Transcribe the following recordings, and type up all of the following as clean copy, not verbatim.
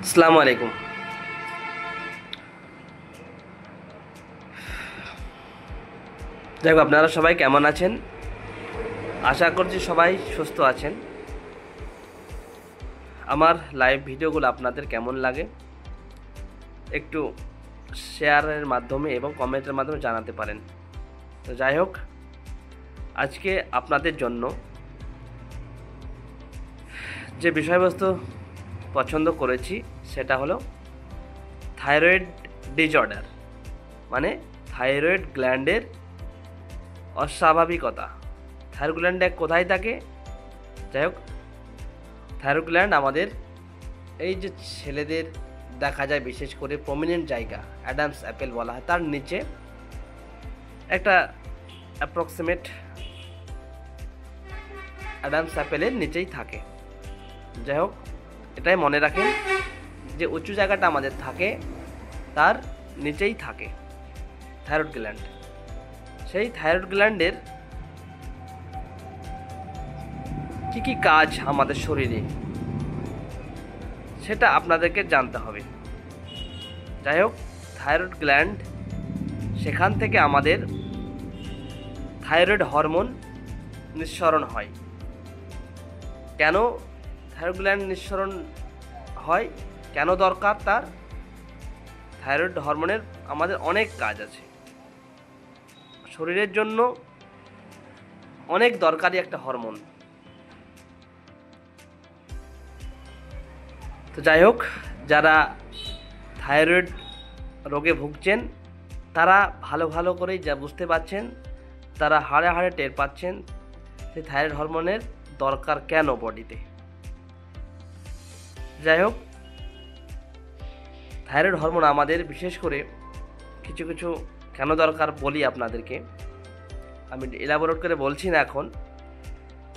আসসালামু আলাইকুম। যাই হোক, আপনারা সবাই কেমন আছেন? আশা করছি সবাই সুস্থ আছেন। আমার লাইভ ভিডিওগুলো আপনাদের কেমন লাগে একটু শেয়ারের মাধ্যমে এবং কমেন্টের মাধ্যমে জানাতে পারেন। তো যাই হোক, আজকে আপনাদের জন্য যে বিষয়বস্তু পছন্দ করেছি সেটা হলো থাইরয়েড ডিসঅর্ডার, মানে থাইরয়েড গ্ল্যান্ডের অস্বাভাবিকতা। থাইরয়েড গ্ল্যান্ড কোথায় থাকে? যাই হোক, থাইরয়েড গ্ল্যান্ড আমাদের এই যে ছেলেদের দেখা যায় বিশেষ করে প্রমিনেন্ট জায়গা, অ্যাডামস অ্যাপেল বলা হয়, তার নিচে একটা অ্যাপ্রক্সিমেট অ্যাডামস অ্যাপেলের নিচেই থাকে। যাই হোক, এটাই মনে রাখেন যে উঁচু জায়গাটা আমাদের থাকে, তার নিচেই থাকে থাইরয়েড গ্ল্যান্ড। সেই থাইরয়েড গ্ল্যান্ডের কী কী কাজ আমাদের শরীরে সেটা আপনাদেরকে জানতে হবে। যাই হোক, থাইরয়েড গ্ল্যান্ড, সেখান থেকে আমাদের থাইরয়েড হরমোন নিঃসরণ হয়। কেন থাইরয়েড গ্ল্যান্ড নিঃসরণ হয়, কেন দরকার তার? থাইরয়েড হরমোনের আমাদের অনেক কাজ আছে, শরীরের জন্য অনেক দরকারি একটা হরমোন। তো যাই হোক, যারা থাইরয়েড রোগে ভুগছেন তারা ভালো ভালো করেই যা বুঝতে পারছেন, তারা হাড়ে হাড়ে টের পাচ্ছেন যে থাইরয়েড হরমোনের দরকার কেন বডিতে। যাই হোক, থাইরয়েড হরমোন আমাদের বিশেষ করে কিছু কিছু কেন দরকার বলি আপনাদেরকে, আমি এলাবোরেট করে বলছি না এখন।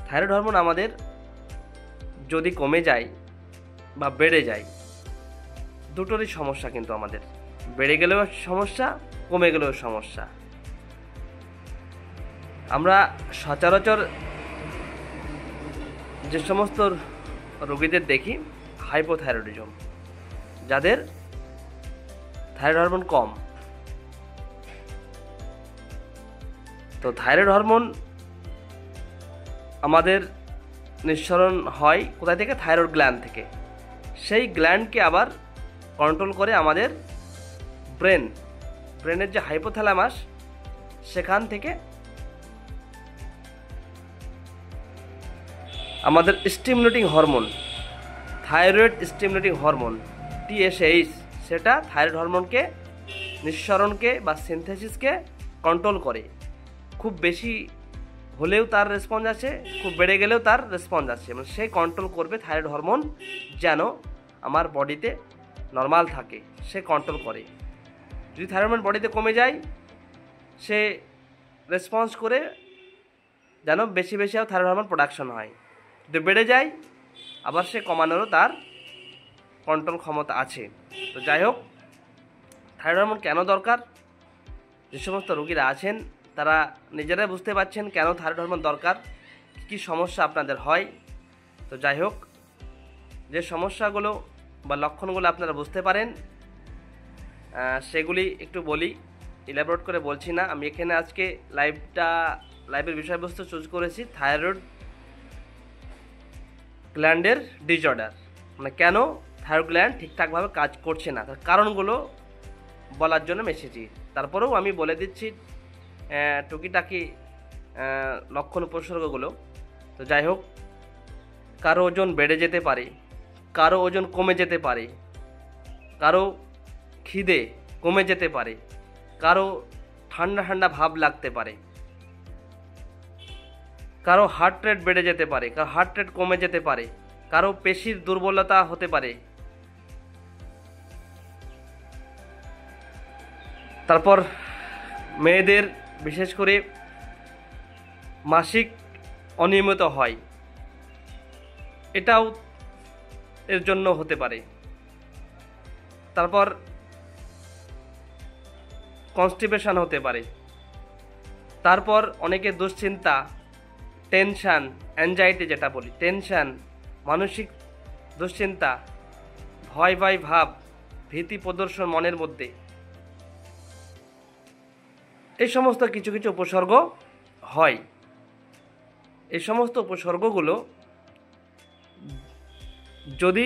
থাইরয়েড হরমোন আমাদের যদি কমে যায় বা বেড়ে যায়, দুটোরই সমস্যা কিন্তু আমাদের। বেড়ে গেলেও সমস্যা, কমে গেলেও সমস্যা। আমরা সচরাচর যে সমস্ত রোগীদের দেখি হাইপোথাইরয়েডিজম, যাদের থাইরয়েড হরমোন কম। তো থাইরয়েড হরমোন আমাদের নিঃসরণ হয় কোথায় থেকে? থাইরয়েড গ্ল্যান্ড থেকে। সেই গ্ল্যান্ডকে আবার কন্ট্রোল করে আমাদের ব্রেনের যে হাইপোথ্যালামাস, সেখান থেকে আমাদের stimulating hormone, thyroid stimulating hormone TSH, সেটা থাইরয়েড হরমোনকে নিঃসরণকে বা সিনথেসিসকে কন্ট্রোল করে। খুব বেশি হলেও তার রেসপন্স আছে, খুব বেড়ে গেলেও তার রেসপন্স আছে। মানে সে কন্ট্রোল করবে থাইরয়েড হরমোন যেন আমার বডিতে নর্মাল থাকে, সে কন্ট্রোল করে। যদি থাইরয়েড হরমোন বডিতে কমে যায়, সে রেসপন্স করে যেন বেশি বেশি থাইরয়েড হরমোন প্রোডাকশন হয়। যদি বেড়ে যায়, আবার সে কমানোরও তার কন্ট্রোল ক্ষমতা আছে। তো যাই হোক, থাইরয়েড হরমোন কেন দরকার? যে সমস্ত রোগীরা আছেন তারা নিজেরাই বুঝতে পারছেন কেন থাইরয়েড হরমোন দরকার, কী সমস্যা আপনাদের হয়। তো যাই হোক, যে সমস্যাগুলো বা লক্ষণগুলো আপনারা বুঝতে পারেন সেগুলি একটু বলি, ইলাবোরেট করে বলছি না। আমি এখানে আজকে লাইভের বিষয়বস্তু চুজ করেছি থাইরয়েড গ্ল্যান্ডের ডিসঅর্ডার, মানে কেন থাইরয়েড গ্ল্যান্ড ঠিকঠাকভাবে কাজ করছে না, তার কারণগুলো বলার জন্য এসেছি। তারপরেও আমি বলে দিচ্ছি টুকিটাকি লক্ষণ উপসর্গগুলো। তো যাই হোক, কারো ওজন বেড়ে যেতে পারে, কারো ওজন কমে যেতে পারে, কারো খিদে কমে যেতে পারে, কারো ঠান্ডা ঠান্ডা ভাব লাগতে পারে, কারো হার্ট রেট বেড়ে যেতে পারে, কারো হার্ট রেট কমে যেতে পারে, কারো পেশির দুর্বলতা হতে পারে। তারপর মেয়েদের বিশেষ করে মাসিক অনিয়মিত হয়, এটাও এর জন্য হতে পারে। তারপর কনস্টিপেশন হতে পারে। তারপর অনেকে দুশ্চিন্তা, টেনশান, অ্যাংজাইটি যেটা বলি, টেনশান, মানসিক দুশ্চিন্তা, ভয় ভয় ভাব, ভীতি প্রদর্শন মনের মধ্যে, এই সমস্ত কিছু কিছু উপসর্গ হয়। এই সমস্ত উপসর্গগুলো যদি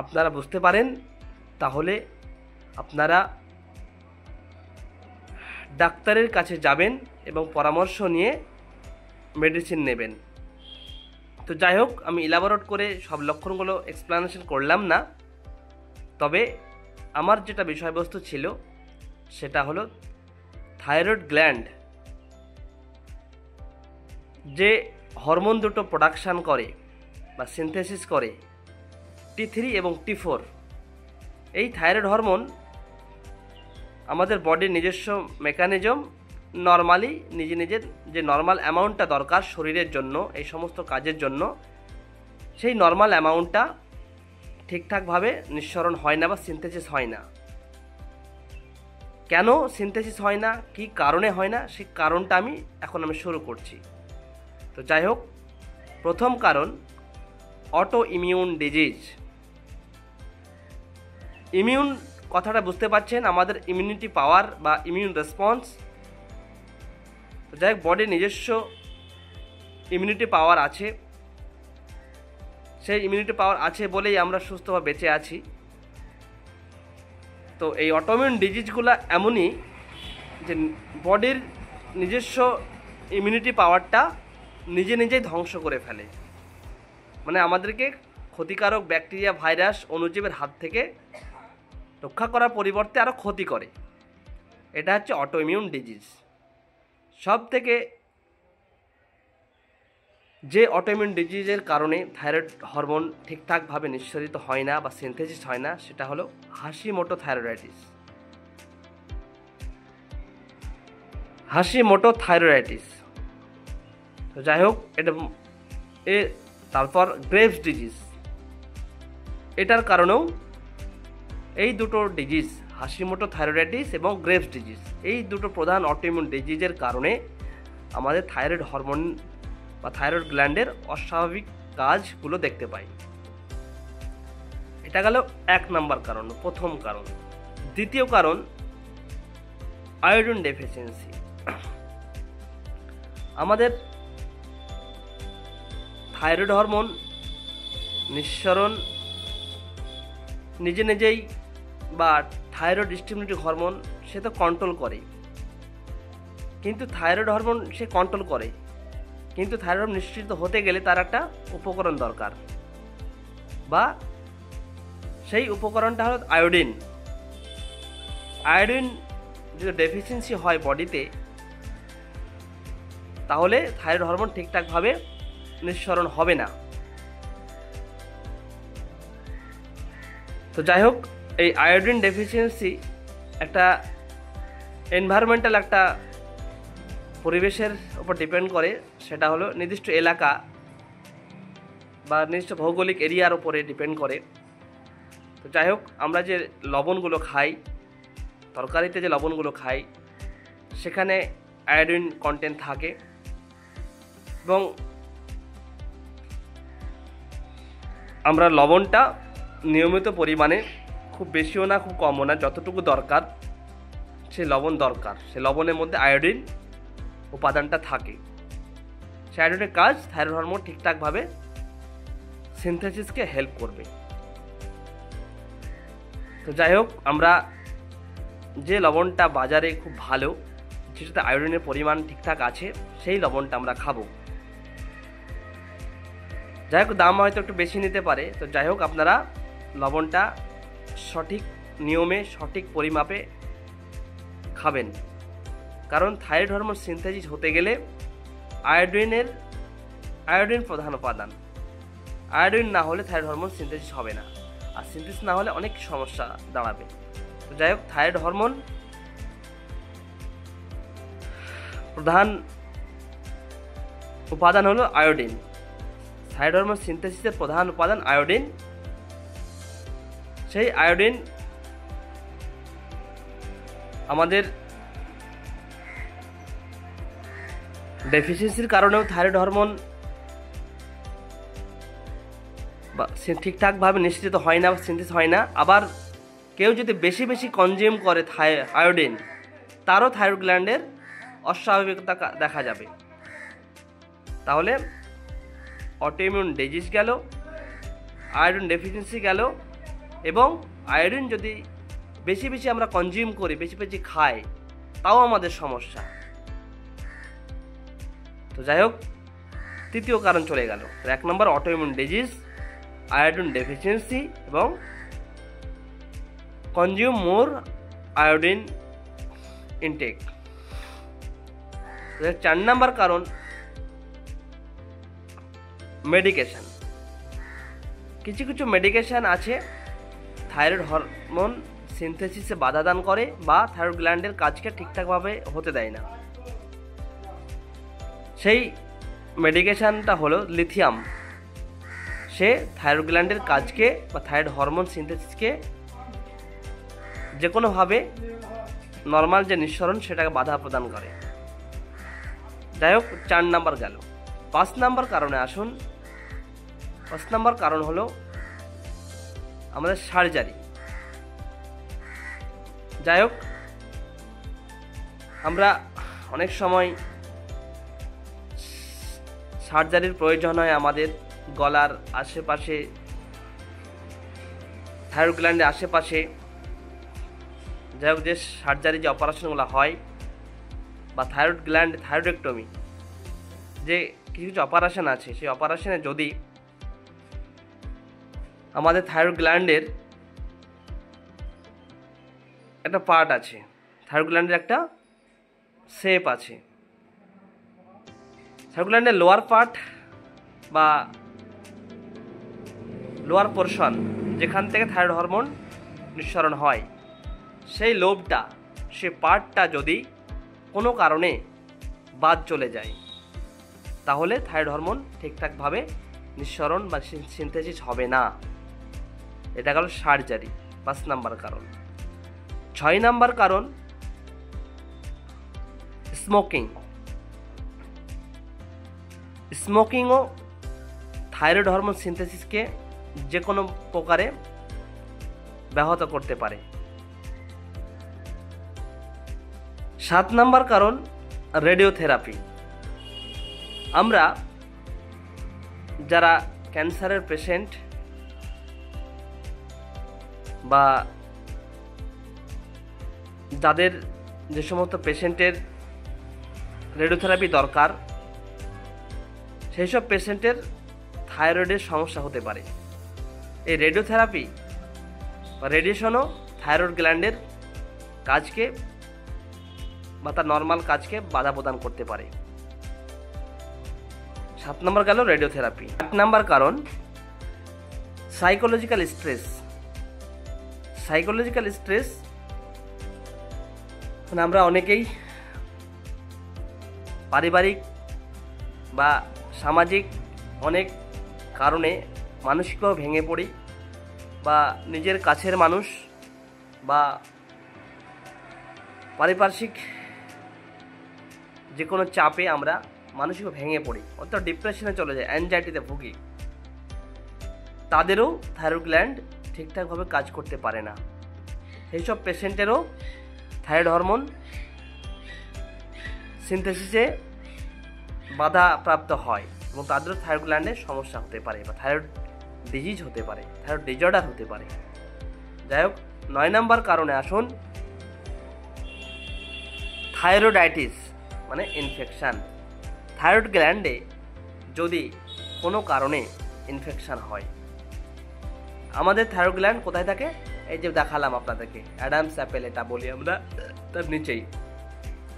আপনারা বুঝতে পারেন তাহলে আপনারা ডাক্তারের কাছে যাবেন এবং পরামর্শ নিয়ে মেডিসিন নেবেন। তো যাই হোক, আমি ইলাবোরেট করে সব লক্ষণগুলো এক্সপ্লানেশন করলাম না, তবে আমার যেটা বিষয়বস্তু ছিল সেটা হলো থাইরয়েড গ্ল্যান্ড যে হরমোন দুটো প্রোডাকশান করে বা সিনথেসিস করে, T3 এবং T4। এই থাইরয়েড হরমোন আমাদের বডির নিজস্ব মেকানিজম, নর্মালি নিজের যে নর্মাল অ্যামাউন্টটা দরকার শরীরের জন্য এই সমস্ত কাজের জন্য, সেই নর্মাল অ্যামাউন্টটা ঠিকঠাকভাবে নিঃসরণ হয় না বা সিনথেসিস হয় না। কেন সিনথেসিস হয় না, কী কারণে হয় না, সেই কারণটা আমি শুরু করছি। তো যাই হোক, প্রথম কারণ অটো ইমিউন ডিজিজ। ইমিউন কথাটা বুঝতে পারছেন, আমাদের ইমিউনিটি পাওয়ার বা ইমিউন রেসপন্স। তো যাই হোক, বডির নিজস্ব ইমিউনিটি পাওয়ার আছে, সেই ইমিউনিটি পাওয়ার আছে বলেই আমরা সুস্থভাবে বেঁচে আছি। তো এই অটোইমিউন ডিজিজগুলো এমনই যে বডির নিজস্ব ইমিউনিটি পাওয়ারটা নিজেই ধ্বংস করে ফেলে, মানে আমাদেরকে ক্ষতিকারক ব্যাকটেরিয়া, ভাইরাস, অণুজীবের হাত থেকে রক্ষা করার পরিবর্তে আরও ক্ষতি করে। এটা হচ্ছে অটোইমিউন ডিজিজ। সব থেকে যে অটোইমিউন ডিজিজের কারণে থাইরয়েড হরমোন ঠিকঠাকভাবে নিঃসরিত হয় না বা সিনথেসিস হয় না, সেটা হলো হাশিমোটো থাইরয়েডাইটিস। Hashimoto thyroiditis. তো যাই হোক, এটা তারপর গ্রেভস ডিজিজ, এটার কারণেও এই দুটো ডিজিজ, হাশিমোটো থাইরয়েডাইটিস এবং গ্রেভস ডিজিজ, এই দুটো প্রধান অটোইমিউন ডিজিজের কারণে আমাদের থাইরয়েড হরমোন বা থাইরয়েড গ্ল্যান্ডের অস্বাভাবিক কাজগুলো দেখতে পাই। এটা গেল 1 নম্বর কারণ, প্রথম কারণ। দ্বিতীয় কারণ আয়োডিন ডেফিসিয়েন্সি। আমাদের থাইরয়েড হরমোন নিঃসরণ নিজেই বা থাইরয়েড স্টিমুলেটিং হরমোন সে তো কন্ট্রোল করে, কিন্তু থাইরয়েড হরমোন সে কন্ট্রোল করে, কিন্তু থাইরয়েড নিঃসৃত হতে গেলে তার একটা উপকরণ দরকার, বা সেই উপকরণটা হলো আয়োডিন। আয়োডিন যদি ডেফিসিয়েন্সি হয় বডিতে, তাহলে থাইরয়েড হরমোন ঠিকঠাকভাবে নিঃসরণ হবে না। তো যাই হোক, এই আয়োডিন ডেফিসিয়েন্সি একটা এনভায়রনমেন্টাল, একটা পরিবেশের উপর ডিপেন্ড করে। সেটা হলো নির্দিষ্ট এলাকা বা নির্দিষ্ট ভৌগোলিক এরিয়ার উপরে ডিপেন্ড করে। তো যাই হোক, আমরা যে লবণগুলো খাই, তরকারিতে যে লবণগুলো খাই, সেখানে আয়োডিন কন্টেন্ট থাকে, এবং আমরা লবণটা নিয়মিত পরিমাণে, খুব বেশিও না খুব কমও না, যতটুকু দরকার সে লবণ দরকার, সে লবণের মধ্যে আয়োডিন উপাদানটা থাকে। সে আয়োডিনের কাজ থাইরয়েড হরমোন ঠিকঠাকভাবে সিনথেসিসকে হেল্প করবে। তো যাই হোক, আমরা যে লবণটা বাজারে খুব ভালো, যেটাতে আয়োডিনের পরিমাণ ঠিকঠাক আছে, সেই লবণটা আমরা খাবো। যাই হোক, দাম হয়তো একটু বেশি নিতে পারে। তো যাই হোক, আপনারা লবণটা সঠিক নিয়মে, সঠিক পরিমাপে খাবেন, কারণ থাইরয়েড হরমোন সিনথেসিস হতে গেলে আয়োডিন প্রধান উপাদান। আয়োডিন না হলে থাইরয়েড হরমোন সিনথেসিস হবে না, আর সিনথেসিস না হলে অনেক সমস্যা দাঁড়াবে। তো যাই হোক, থাইরয়েড হরমোন প্রধান উপাদান হলো আয়োডিন। থাইরয়েড হরমোন সিনথেসিসের প্রধান উপাদান আয়োডিন। সেই আয়োডিন আমাদের ডেফিসিয়েন্সির কারণেও থাইরয়েড হরমোন বা ঠিকঠাকভাবে নিঃসৃত হয় না, সিনথেসিস হয় না। আবার কেউ যদি বেশি বেশি কনজিউম করে আয়োডিন, তারও থাইরয়েড গ্ল্যান্ডের অস্বাভাবিকতা দেখা যাবে। তাহলে অটোইমিউন ডিজিজ গেল, আয়োডিন ডেফিসিয়েন্সি গেল, এবং আয়োডিন যদি বেশি বেশি আমরা কনজিউম করি, বেশি বেশি খাই, তাও আমাদের সমস্যা। তো যাই হোক, তৃতীয় কারণ চলে গেল। 1 নম্বর অটোইমিউন ডিজিজ, আয়োডিন ডেফিসিয়েন্সি এবং কনজিউম মোর আয়োডিন ইনটেক। 4 নম্বর কারণ মেডিকেশন। কিছু কিছু মেডিকেশন আছে থাইরয়েড হরমোন সিনথেসিসে বাধা দান করে বা থাইরয়েড গ্ল্যান্ডের কাজকে ঠিকঠাকভাবে হতে দেয় না। সেই মেডিকেশনটা হলো লিথিয়াম। সে থাইরয়েড গ্ল্যান্ডের কাজকে বা থাইরয়েড হরমোন সিনথেসিসকে যে কোনোভাবে নর্মাল যে নিঃসরণ সেটাকে বাধা প্রদান করে। যাই হোক, 4 নাম্বার গেল। 5 নাম্বার কারণে আসুন। 5 নাম্বার কারণ হলো আমাদের সার্জারি। যাই হোক, আমরা অনেক সময় সার্জারির প্রয়োজন হয় আমাদের গলার আশেপাশে, থাইরয়েড গ্ল্যান্ডের আশেপাশে। যাই হোক, যে সার্জারি যে অপারেশনগুলো হয় বা থাইরয়েড গ্ল্যান্ড থাইরয়েডেক্টমি, যে কিছু কিছু অপারেশন আছে, সেই অপারেশনে যদি আমাদের থাইরয়েড গ্ল্যান্ডের একটা পার্ট আছে, থাইরয়েড গ্ল্যান্ডের একটা শেপ আছে, থাইরয়েড গ্ল্যান্ডের লোয়ার পার্ট বা লোয়ার পোর্শন যেখান থেকে থাইরয়েড হরমোন নিঃসরণ হয়, সেই লোবটা, সে পার্টটা যদি কোনো কারণে বাদ চলে যায়, তাহলে থাইরয়েড হরমোন ঠিকঠাকভাবে নিঃসরণ বা সিনথেসিস হবে না। এটা গেল সার্জারি, 5 নাম্বার কারণ। 6 নাম্বার কারণ স্মোকিং। স্মোকিংও থাইরয়েড হরমোন সিনথেসিসকে যে কোনো প্রকারে ব্যাহত করতে পারে। 7 নাম্বার কারণ রেডিওথেরাপি। আমরা যারা ক্যান্সারের পেশেন্ট বা যাদের যে সমস্ত পেশেন্টের রেডিওথেরাপি দরকার, সেই সব পেশেন্টের থাইরয়েডের সমস্যা হতে পারে। এই রেডিওথেরাপি বা রেডিয়েশনও থাইরয়েড গ্ল্যান্ডের কাজকে বা তার নর্মাল কাজকে বাধা প্রদান করতে পারে। 7 নম্বর গেল রেডিওথেরাপি। 8 নাম্বার কারণ সাইকোলজিক্যাল স্ট্রেস। সাইকোলজিক্যাল স্ট্রেস মানে আমরা অনেকেই পারিবারিক বা সামাজিক অনেক কারণে মানসিকভাবে ভেঙে পড়ি, বা নিজের কাছের মানুষ বা পারিপার্শ্বিক যে কোনো চাপে আমরা মানসিকভাবে ভেঙে পড়ি, অর্থাৎ ডিপ্রেশনে চলে যায়, অ্যাংজাইটিতে ভুগি। তাদেরও থাইরয়েড গ্ল্যান্ড ঠিকঠাকভাবে কাজ করতে পারে না। সেই সব পেশেন্টেরও থাইরয়েড হরমোন সিনথেসিসে বাধা প্রাপ্ত হয় এবং তাদেরও থাইরয়েড গ্ল্যান্ডের সমস্যা হতে পারে বা থাইরয়েড ডিজিজ হতে পারে, থাইরয়েড ডিজঅর্ডার হতে পারে। যাই হোক, 9 নাম্বার কারণে আসুন থাইরয়েডাইটিস মানে ইনফেকশান। থাইরয়েড গ্ল্যান্ডে যদি কোনো কারণে ইনফেকশান হয়, আমাদের থাইরয়েড গ্ল্যান্ড কোথায় থাকে? এই যে দেখালাম আপনাদেরকে, অ্যাডামস অ্যাপেল এটা বলি আমরা, তার নিচেই।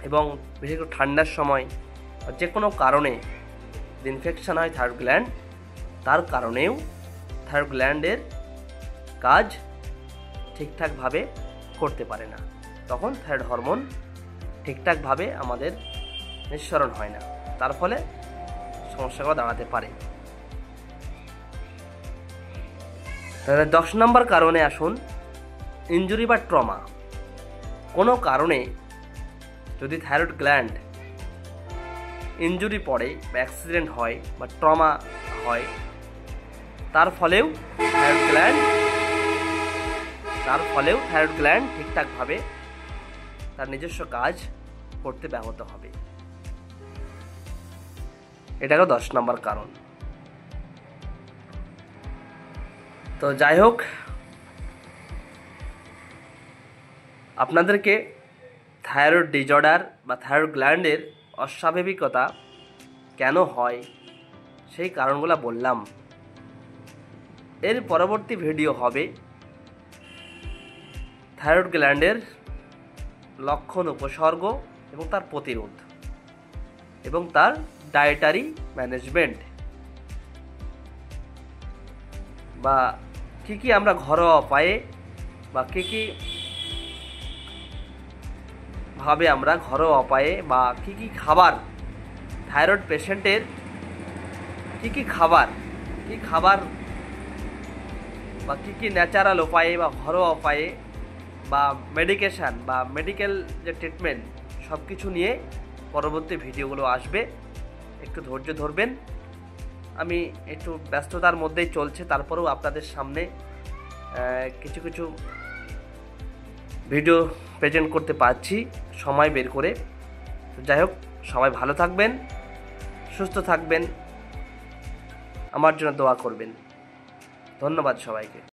এবং বিশেষ করে ঠান্ডার সময় যে কোনো কারণে ইনফেকশান হয় থাইরয়েড গ্ল্যান্ড, তার কারণেও থাইরয়েড গ্ল্যান্ডের কাজ ঠিকঠাকভাবে করতে পারে না। তখন থাইরয়েড হরমোন ঠিকঠাকভাবে আমাদের নিঃসরণ হয় না, তার ফলে সমস্যাগুলো দাঁড়াতে পারে। তাহলে 10 নম্বর কারণে আসুন ইনজুরি বা ট্রমা। কোনো কারণে যদি থাইরয়েড গ্ল্যান্ড ইনজুরি পড়ে বা অ্যাক্সিডেন্ট হয় বা ট্রমা হয়, তার ফলেও থাইরয়েড গ্ল্যান্ড ঠিকঠাকভাবে তার নিজস্ব কাজ করতে ব্যাহত হবে। এটা হলো 10 নম্বর কারণ। তো যাই হোক, আপনাদেরকে থাইরয়েড ডিজঅর্ডার বা থাইরয়েড গ্ল্যান্ডের অস্বাভাবিকতা কেন হয় সেই কারণগুলো বললাম। এর পরবর্তী ভিডিও হবে থাইরয়েড গ্ল্যান্ডের লক্ষণ, উপসর্গ এবং তার প্রতিরোধ এবং তার ডায়েটারি ম্যানেজমেন্ট, বা কী আমরা ঘরোয়া উপায়ে বা কী ভাবে আমরা ঘরোয়া উপায়ে বা কী খাবার থাইরয়েড পেশেন্টের কী খাবার বা কী ন্যাচারাল উপায়ে বা ঘরোয়া উপায়ে বা মেডিকেশান বা মেডিকেল যে ট্রিটমেন্ট সব কিছু নিয়ে পরবর্তী ভিডিওগুলো আসবে। একটু ধৈর্য ধরবেন। আমি একটু ব্যস্ততার মধ্যেই চলছে, তারপরেও আপনাদের সামনে কিছু ভিডিও প্রেজেন্ট করতে পারছি সময় বের করে। যাই হোক, সবাই ভালো থাকবেন, সুস্থ থাকবেন, আমার জন্য দোয়া করবেন। ধন্যবাদ সবাইকে।